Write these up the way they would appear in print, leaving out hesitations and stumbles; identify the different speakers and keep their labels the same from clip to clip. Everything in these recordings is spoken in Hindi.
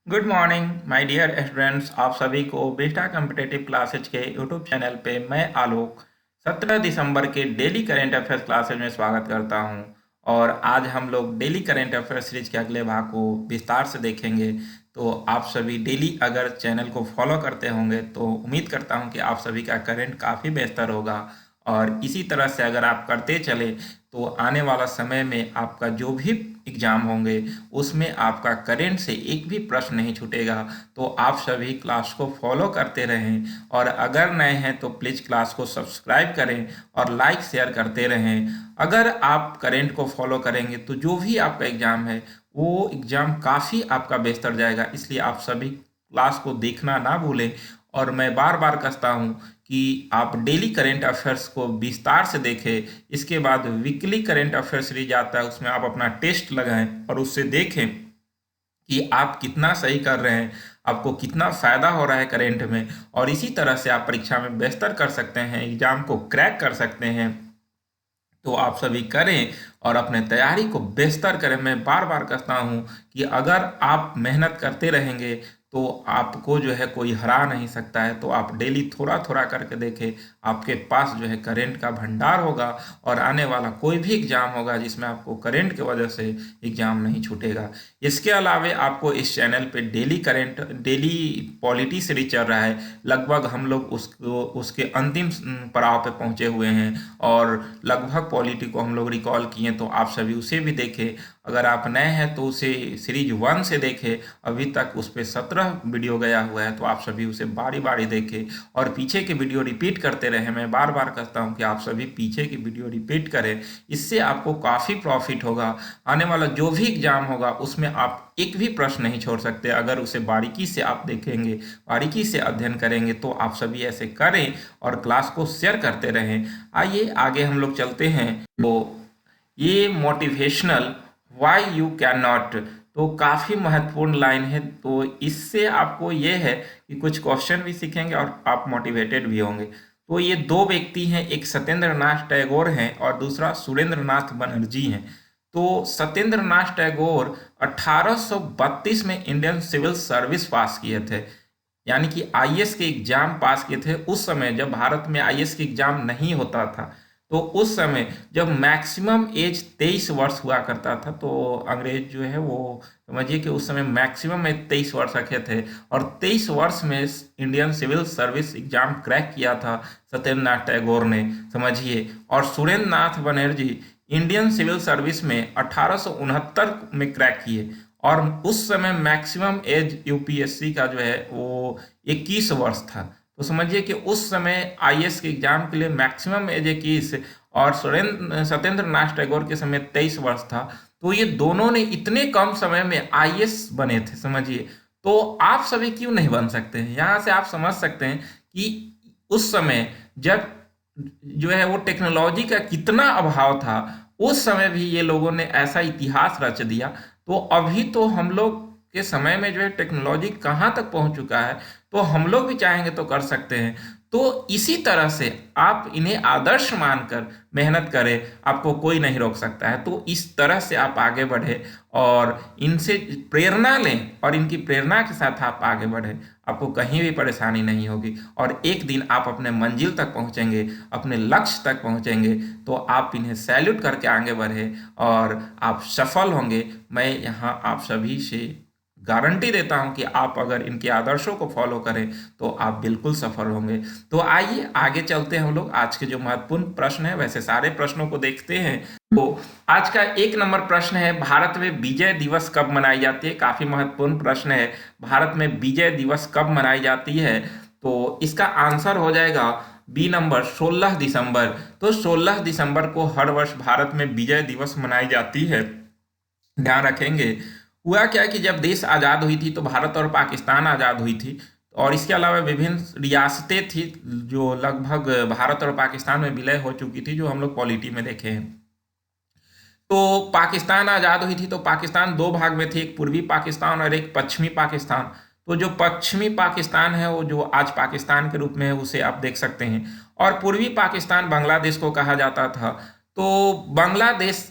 Speaker 1: Good morning my dear students. आप सभी को बेटा कम्पिटेटिव क्लासेज के यूट्यूब चैनल पे मैं आलोक 17 दिसंबर के डेली करेंट अफेयर्स क्लासेज में स्वागत करता हूं। और आज हम लोग डेली करेंट अफेयर्स सीरीज के अगले भाग को विस्तार से देखेंगे। तो आप सभी डेली अगर चैनल को फॉलो करते होंगे तो उम्मीद करता हूं कि आप सभी का करेंट काफ़ी बेहतर होगा। और इसी तरह से अगर आप करते चले तो आने वाला समय में आपका जो भी एग्ज़ाम होंगे उसमें आपका करंट से एक भी प्रश्न नहीं छूटेगा। तो आप सभी क्लास को फॉलो करते रहें और अगर नए हैं तो प्लीज़ क्लास को सब्सक्राइब करें और लाइक शेयर करते रहें। अगर आप करंट को फॉलो करेंगे तो जो भी आपका एग्ज़ाम है वो एग्ज़ाम काफ़ी आपका बेहतर जाएगा। इसलिए आप सभी क्लास को देखना ना भूलें। और मैं बार बार कहता हूँ कि आप डेली करेंट अफेयर्स को विस्तार से देखें। इसके बाद वीकली करेंट अफेयर्स सीरीज आता है, उसमें आप अपना टेस्ट लगाएं और उससे देखें कि आप कितना सही कर रहे हैं, आपको कितना फ़ायदा हो रहा है करेंट में। और इसी तरह से आप परीक्षा में बेहतर कर सकते हैं, एग्ज़ाम को क्रैक कर सकते हैं। तो आप सभी करें और अपने तैयारी को बेहतर करें। मैं बार बार कहता हूँ कि अगर आप मेहनत करते रहेंगे तो आपको जो है कोई हरा नहीं सकता है। तो आप डेली थोड़ा थोड़ा करके देखें, आपके पास जो है करंट का भंडार होगा और आने वाला कोई भी एग्ज़ाम होगा जिसमें आपको करंट की वजह से एग्ज़ाम नहीं छूटेगा। इसके अलावा आपको इस चैनल पे डेली पॉलिटी सीरीज चल रहा है। लगभग हम लोग उसके अंतिम पड़ाव पे पहुंचे हुए हैं और लगभग पॉलिटी को हम लोग रिकॉल किए। तो आप सभी उसे भी देखें। अगर आप नए हैं तो उसे सीरीज 1 से देखें। अभी तक उस पर 17 वीडियो गया हुआ है, तो आप सभी उसे बारी बारी देखें और पीछे के वीडियो रिपीट करते रहें। मैं बार बार कहता हूं कि आप सभी पीछे की वीडियो रिपीट करें, इससे आपको काफ़ी प्रॉफिट होगा। आने वाला जो भी एग्जाम होगा उसमें आप एक भी प्रश्न नहीं छोड़ सकते अगर उसे बारीकी से आप देखेंगे, बारीकी से अध्ययन करेंगे। तो आप सभी ऐसे करें और क्लास को शेयर करते रहें। आइए आगे हम लोग चलते हैं। तो ये motivational why you can not, तो काफ़ी महत्वपूर्ण लाइन है। तो इससे आपको ये है कि कुछ क्वेश्चन भी सीखेंगे और आप मोटिवेटेड भी होंगे। तो ये दो व्यक्ति हैं, एक सत्येंद्र नाथ टैगोर हैं और दूसरा सुरेंद्र नाथ बनर्जी हैं। तो सत्येंद्र नाथ टैगोर 1832 में इंडियन सिविल सर्विस पास किए थे, यानी कि आईएएस के एग्जाम पास किए थे। उस समय जब भारत में आईएएस के एग्जाम नहीं होता था, तो उस समय जब मैक्सिमम एज 23 वर्ष हुआ करता था, तो अंग्रेज जो है वो समझिए कि उस समय मैक्सिमम एज 23 वर्ष रखे थे और 23 वर्ष में Indian civil service exam crack किया था सत्येंद्र नाथ टैगोर ने, समझिए। और Surendra Nath Banerjee Indian civil service में 1869 में क्रैक किए और उस समय मैक्सिमम एज यूपीएससी का जो है वो 21 वर्ष था। तो समझिए कि उस समय आईएएस के एग्जाम के लिए मैक्सिमम एज 21 और सत्येंद्र नाथ टैगोर के समय 23 वर्ष था। तो ये दोनों ने इतने कम समय में आईएएस बने थे, समझिए। तो आप सभी क्यों नहीं बन सकते हैं? यहाँ से आप समझ सकते हैं कि उस समय जब जो है वो टेक्नोलॉजी का कितना अभाव था, उस समय भी ये लोगों ने ऐसा इतिहास रच दिया। तो अभी तो हम लोग के समय में जो है टेक्नोलॉजी कहाँ तक पहुँच चुका है, तो हम लोग भी चाहेंगे तो कर सकते हैं। तो इसी तरह से आप इन्हें आदर्श मानकर मेहनत करें, आपको कोई नहीं रोक सकता है। तो इस तरह से आप आगे बढ़े और इनसे प्रेरणा लें और इनकी प्रेरणा के साथ आप आगे बढ़े, आपको कहीं भी परेशानी नहीं होगी और एक दिन आप अपने मंजिल तक पहुंचेंगे, अपने लक्ष्य तक पहुंचेंगे। तो आप इन्हें सैल्यूट करके आगे बढ़े और आप सफल होंगे। मैं यहाँ आप सभी से गारंटी देता हूं कि आप अगर इनके आदर्शों को फॉलो करें तो आप बिल्कुल सफल होंगे। तो आइए आगे चलते हैं हम लोग। आज के जो महत्वपूर्ण प्रश्न है, वैसे सारे प्रश्नों को देखते हैं। तो आज का 1 नंबर प्रश्न है, भारत में विजय दिवस कब मनाई जाती है? काफी महत्वपूर्ण प्रश्न है, भारत में विजय दिवस कब मनाई जाती है? तो इसका आंसर हो जाएगा बी नंबर 16 दिसंबर। तो 16 दिसंबर को हर वर्ष भारत में विजय दिवस मनाई जाती है। ध्यान रखेंगे। हुआ क्या कि जब देश आज़ाद हुई थी तो भारत और पाकिस्तान आज़ाद हुई थी और इसके अलावा विभिन्न रियासतें थी जो लगभग भारत और पाकिस्तान में विलय हो चुकी थी, जो हम लोग पॉलिटी में देखे हैं। तो पाकिस्तान आज़ाद हुई थी तो पाकिस्तान दो भाग में थी, एक पूर्वी पाकिस्तान और एक पश्चिमी पाकिस्तान। तो जो पश्चिमी पाकिस्तान है वो जो आज पाकिस्तान के रूप में है उसे आप देख सकते हैं, और पूर्वी पाकिस्तान बांग्लादेश को कहा जाता था। तो बांग्लादेश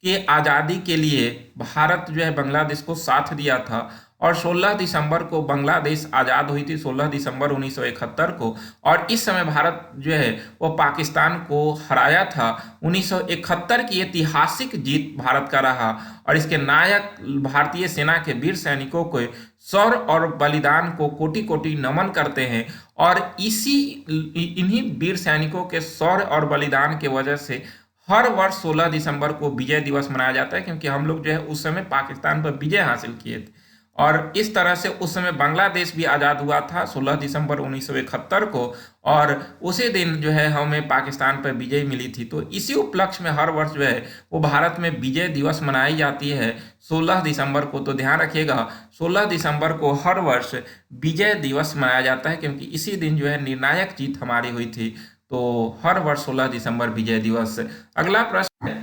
Speaker 1: के आज़ादी के लिए भारत जो है बांग्लादेश को साथ दिया था और 16 दिसंबर को बांग्लादेश आज़ाद हुई थी, 16 दिसंबर 1971 को। और इस समय भारत जो है वो पाकिस्तान को हराया था। 1971 की ऐतिहासिक जीत भारत का रहा और इसके नायक भारतीय सेना के वीर सैनिकों को शौर्य और बलिदान को कोटि कोटि नमन करते हैं। और इन्हीं वीर सैनिकों के शौर्य और बलिदान के वजह से हर वर्ष 16 दिसंबर को विजय दिवस मनाया जाता है, क्योंकि हम लोग जो है उस समय पाकिस्तान पर विजय हासिल किए थे। और इस तरह से उस समय बांग्लादेश भी आज़ाद हुआ था 16 दिसंबर 1971 को, और उसी दिन जो है हमें पाकिस्तान पर विजय मिली थी। तो इसी उपलक्ष्य में हर वर्ष जो है वो भारत में विजय दिवस मनाई जाती है 16 दिसंबर को। तो ध्यान रखिएगा, 16 दिसंबर को हर वर्ष विजय दिवस मनाया जाता है, क्योंकि इसी दिन जो है निर्णायक जीत हमारी हुई थी। तो हर वर्ष 16 दिसंबर विजय दिवस। अगला प्रश्न है,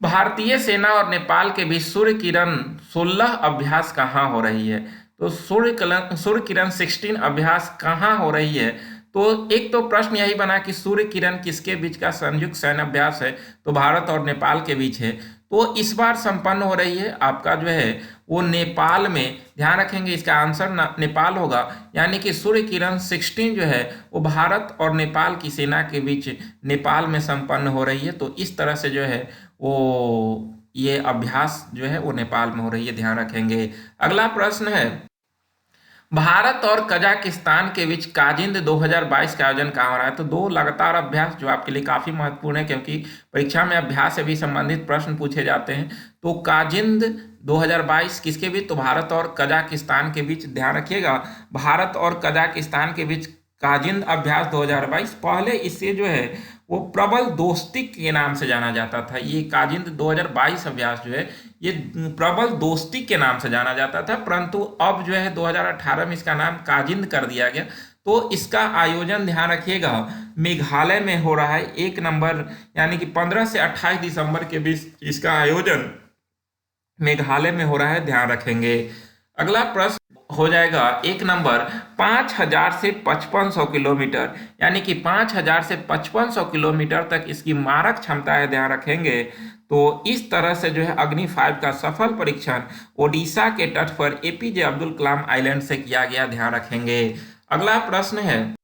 Speaker 1: भारतीय सेना और नेपाल के बीच सूर्य किरण 16 अभ्यास कहाँ हो रही है? तो सूर्य किरण 16 अभ्यास कहाँ हो रही है? तो एक तो प्रश्न यही बना कि सूर्य किरण किसके बीच का संयुक्त सैन्य अभ्यास है? तो भारत और नेपाल के बीच है। तो इस बार संपन्न हो रही है आपका जो है वो नेपाल में। ध्यान रखेंगे इसका आंसर नेपाल होगा, यानी कि सूर्य किरण 16 जो है वो भारत और नेपाल की सेना के बीच नेपाल में संपन्न हो रही है। तो इस तरह से जो है वो ये अभ्यास जो है वो नेपाल में हो रही है, ध्यान रखेंगे। अगला प्रश्न है, भारत और कजाकिस्तान के बीच काजिंद 2022 का आयोजन कहाँ हो रहा है? तो दो लगातार अभ्यास जो आपके लिए काफी महत्वपूर्ण है, क्योंकि परीक्षा में अभ्यास से भी संबंधित प्रश्न पूछे जाते हैं। तो काजिंद 2022 किसके बीच? तो भारत और कजाकिस्तान के बीच। ध्यान रखिएगा, भारत और कजाकिस्तान के बीच काजिंद अभ्यास 2022। पहले इससे जो है वो प्रबल दोस्ती के नाम से जाना जाता था। ये काजिंद 2022 अभ्यास जो है ये प्रबल दोस्ती के नाम से जाना जाता था, परंतु अब जो है 2018 में इसका नाम काजिंद कर दिया गया। तो इसका आयोजन ध्यान रखिएगा मेघालय में हो रहा है। 1 नंबर यानी कि 15 से 28 दिसंबर के बीच इसका आयोजन मेघालय में हो रहा है, ध्यान रखेंगे। अगला प्रश्न हो जाएगा 1 नंबर, 5000 से 5500 किलोमीटर, यानी कि 5000 से 5500 किलोमीटर तक इसकी मारक क्षमता है, ध्यान रखेंगे। तो इस तरह से जो है अग्नि 5 का सफल परीक्षण ओडिशा के तट पर एपीजे अब्दुल कलाम आइलैंड से किया गया, ध्यान रखेंगे। अगला प्रश्न है,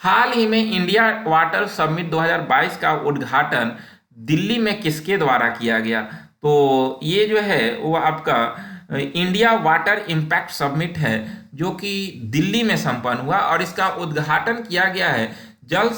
Speaker 1: हाल ही में इंडिया वाटर समिट 2022 का उद्घाटन दिल्ली में किसके द्वारा किया गया? तो ये जो है वो आपका इंडिया वाटर इम्पैक्ट समिट है, जो कि दिल्ली में संपन्न हुआ और इसका उद्घाटन किया गया है जल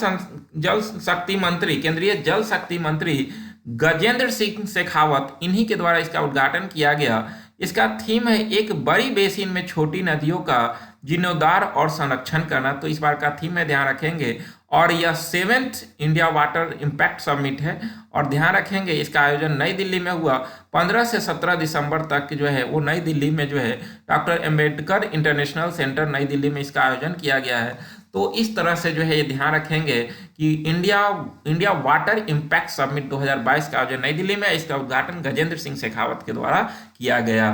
Speaker 1: शक्ति मंत्री, केंद्रीय जल शक्ति मंत्री गजेंद्र सिंह शेखावत, इन्हीं के द्वारा इसका उद्घाटन किया गया। इसका थीम है एक बड़ी बेसिन में छोटी नदियों का जीर्णोद्धार और संरक्षण करना। तो इस बार का थीम है, ध्यान रखेंगे। और यह 7th India water impact summit है और ध्यान रखेंगे इसका आयोजन नई दिल्ली में हुआ 15 से 17 दिसंबर तक जो है वो नई दिल्ली में जो है डॉक्टर अंबेडकर इंटरनेशनल सेंटर नई दिल्ली में इसका आयोजन किया गया है। तो इस तरह से जो है ये ध्यान रखेंगे कि इंडिया वाटर इम्पैक्ट समिट 2022 का आयोजन नई दिल्ली में, इसका उद्घाटन गजेंद्र सिंह शेखावत के द्वारा किया गया।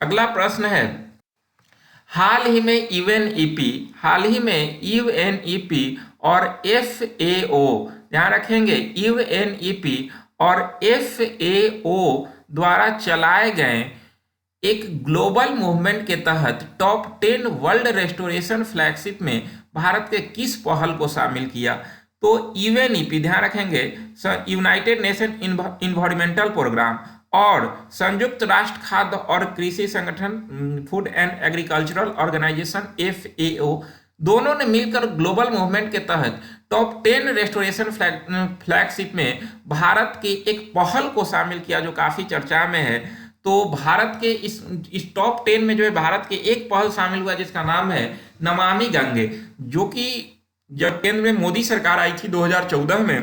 Speaker 1: अगला प्रश्न है, हाल ही में यूएनईपी और एफएओ, ध्यान रखेंगे यूएनईपी और एफएओ द्वारा चलाए गए एक ग्लोबल मूवमेंट के तहत टॉप 10 वर्ल्ड रेस्टोरेशन फ्लैगशिप में भारत के किस पहल को शामिल किया? तो यूएनईपी, ध्यान रखेंगे यूनाइटेड नेशन इन्वायरमेंटल प्रोग्राम और संयुक्त राष्ट्र खाद्य और कृषि संगठन food and agricultural organization FAO, दोनों ने मिलकर ग्लोबल मूवमेंट के तहत टॉप 10 रेस्टोरेशन फ्लैगशिप में भारत की एक पहल को शामिल किया, जो काफी चर्चा में है। तो भारत के इस टॉप 10 में जो है भारत की एक पहल शामिल हुआ जिसका नाम है नमामि गंगे, जो कि जब केंद्र में मोदी सरकार आई थी 2014 में,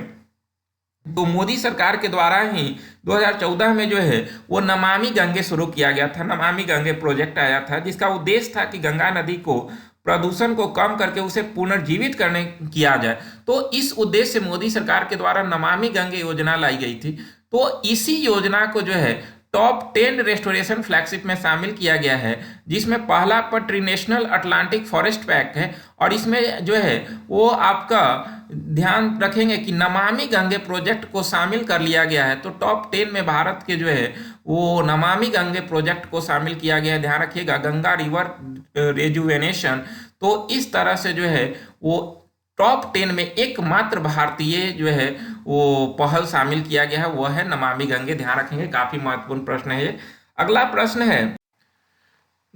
Speaker 1: तो मोदी सरकार के द्वारा ही 2014 में जो है वो नमामि गंगे शुरू किया गया था। नमामि गंगे प्रोजेक्ट आया था जिसका उद्देश्य था कि गंगा नदी को प्रदूषण को कम करके उसे पुनर्जीवित करने किया जाए। तो इस उद्देश्य से मोदी सरकार के द्वारा नमामि गंगे योजना लाई गई थी। तो इसी योजना को जो है टॉप 10 रेस्टोरेशन फ्लैगशिप में शामिल किया गया है, जिसमें पहला पर ट्रीनेशनल अटलांटिक फॉरेस्ट पैक है। और इसमें जो है वो आपका ध्यान रखेंगे कि नमामि गंगे प्रोजेक्ट को शामिल कर लिया गया है। तो टॉप 10 में भारत के जो है वो नमामि गंगे प्रोजेक्ट को शामिल किया गया है, ध्यान रखिएगा, गंगा रिवर रेजुवेनेशन। तो इस तरह से जो है वो टॉप 10 में एकमात्र भारतीय जो है वो पहल शामिल किया गया है, वह है नमामि गंगे, ध्यान रखेंगे, काफी महत्वपूर्ण प्रश्न है ये। अगला प्रश्न है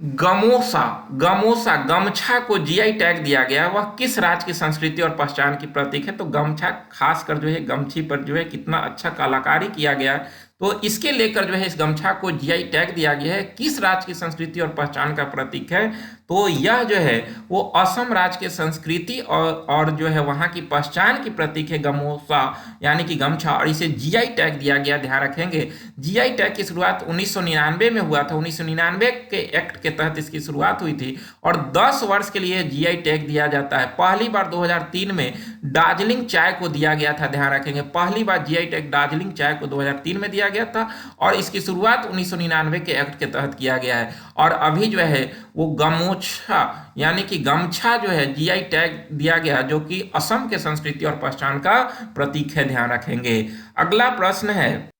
Speaker 1: गमोसा। गमोसा गमछा को जीआई टैग दिया गया, वह किस राज्य की संस्कृति और पहचान की प्रतीक है? तो गमछा खासकर जो है गमछी पर जो है कितना अच्छा कलाकारी किया गया है, तो इसके लेकर जो है इस गमछा को जीआई टैग दिया गया है। किस राज्य की संस्कृति और पहचान का प्रतीक है? तो यह जो है वो असम राज्य की संस्कृति और जो है वहाँ की पहचान की प्रतीक है गमोसा, यानी कि गमछा, और इसे जीआई टैग दिया गया, ध्यान रखेंगे। जीआई टैग की शुरुआत 1999 में हुआ था, 1999 के एक्ट के तहत इसकी शुरुआत हुई थी और 10 वर्ष के लिए जीआई टैग दिया जाता है। पहली बार 2003 में दार्जिलिंग चाय को दिया गया था, ध्यान रखेंगे, पहली बार जीआई टैग दार्जिलिंग चाय को 2003 में दिया गया था और इसकी शुरुआत 1999 के एक्ट के तहत किया गया है। और अभी जो है वो गमोछा यानी कि गमछा जो है जीआई टैग दिया गया, जो कि असम के संस्कृति और पहचान का प्रतीक है, ध्यान रखेंगे। अगला प्रश्न है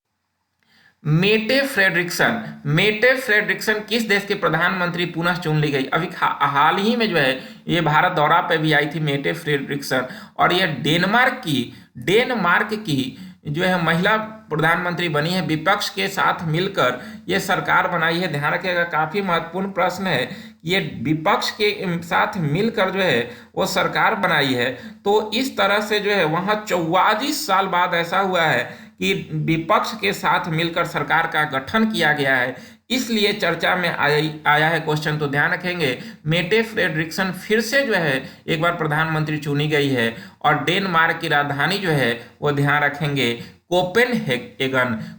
Speaker 1: मेटे फ्रेडरिक्सन। मेटे फ्रेडरिक्सन किस देश के प्रधानमंत्री पुनः चुन ली गई? अभी हाल ही में जो है ये भारत दौरा पे भी आई थी मेटे फ्रेडरिक्सन, और ये डेनमार्क की जो है महिला प्रधानमंत्री बनी है। विपक्ष के साथ मिलकर ये सरकार बनाई है, ध्यान रखिएगा, काफी महत्वपूर्ण प्रश्न है। ये विपक्ष के साथ मिलकर जो है वो सरकार बनाई है। तो इस तरह से जो है वहां 44 साल बाद ऐसा हुआ है कि विपक्ष के साथ मिलकर सरकार का गठन किया गया है, इसलिए चर्चा में आया है क्वेश्चन। तो ध्यान रखेंगे मेटे फ्रेडरिक्सन फिर से जो है एक बार प्रधानमंत्री चुनी गई है और डेनमार्क की राजधानी जो है वो ध्यान रखेंगे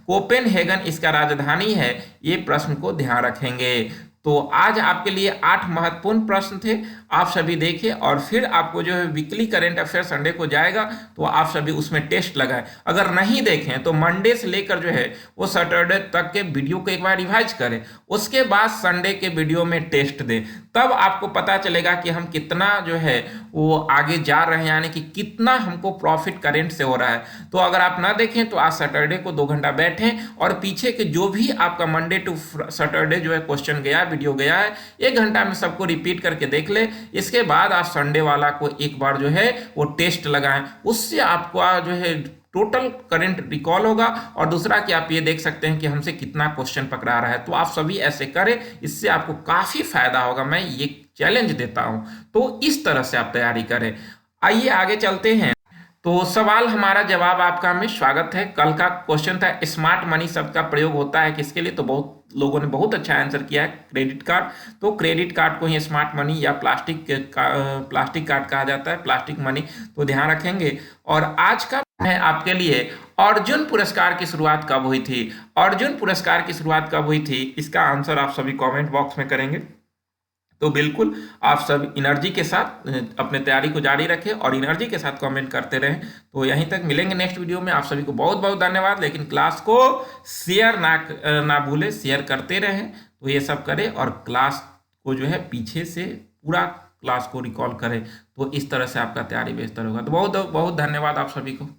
Speaker 1: कोपेनहेगन इसका राजधानी है, ये प्रश्न को ध्यान रखेंगे। तो आज आपके लिए 8 महत्वपूर्ण प्रश्न थे, आप सभी देखें और फिर आपको जो है वीकली करंट अफेयर संडे को जाएगा तो आप सभी उसमें टेस्ट लगाएं। अगर नहीं देखें तो मंडे से लेकर जो है वो सैटरडे तक के वीडियो को एक बार रिवाइज करें, उसके बाद संडे के वीडियो में टेस्ट दें, तब आपको पता चलेगा कि हम कितना जो है वो आगे जा रहे हैं, यानी कि कितना हमको प्रॉफिट करंट से हो रहा है। तो अगर आप ना देखें तो आज सैटरडे को 2 घंटा बैठें और पीछे के जो भी आपका मंडे टू सैटरडे जो है क्वेश्चन गया, वीडियो गया है, 1 घंटा में सबको रिपीट करके देख ले। इसके बाद आप संडे वाला को एक बार जो है वो टेस्ट लगाएं, उससे आपको जो है टोटल करंट रिकॉल होगा। और दूसरा कि आप ये देख सकते हैं कि हमसे कितना क्वेश्चन पकड़ा रहा है। तो आप सभी ऐसे करें, इससे आपको काफी फायदा होगा, मैं ये चैलेंज देता हूं। तो इस तरह से आप तैयारी करें। आइए आगे चलते हैं। तो सवाल हमारा जवाब आपका में स्वागत है। कल का क्वेश्चन था स्मार्ट मनी शब्द का प्रयोग होता है किसके लिए? तो बहुत लोगों ने बहुत अच्छा आंसर किया है, क्रेडिट कार्ड। तो क्रेडिट कार्ड को ही स्मार्ट मनी या प्लास्टिक कार्ड कहा जाता है, प्लास्टिक मनी, तो ध्यान रखेंगे। और आज का है आपके लिए अर्जुन पुरस्कार की शुरुआत कब हुई थी? अर्जुन पुरस्कार की शुरुआत कब हुई थी, इसका आंसर आप सभी कमेंट बॉक्स में करेंगे। तो बिल्कुल आप सब एनर्जी के साथ अपने तैयारी को जारी रखें और एनर्जी के साथ कमेंट करते रहें। तो यहीं तक मिलेंगे नेक्स्ट वीडियो में। आप सभी को बहुत बहुत धन्यवाद। लेकिन क्लास को शेयर ना भूलें, शेयर करते रहें। तो ये सब करें और क्लास को जो है पीछे से पूरा क्लास को रिकॉल करें, तो इस तरह से आपका तैयारी बेहतर होगा। तो बहुत बहुत धन्यवाद आप सभी को।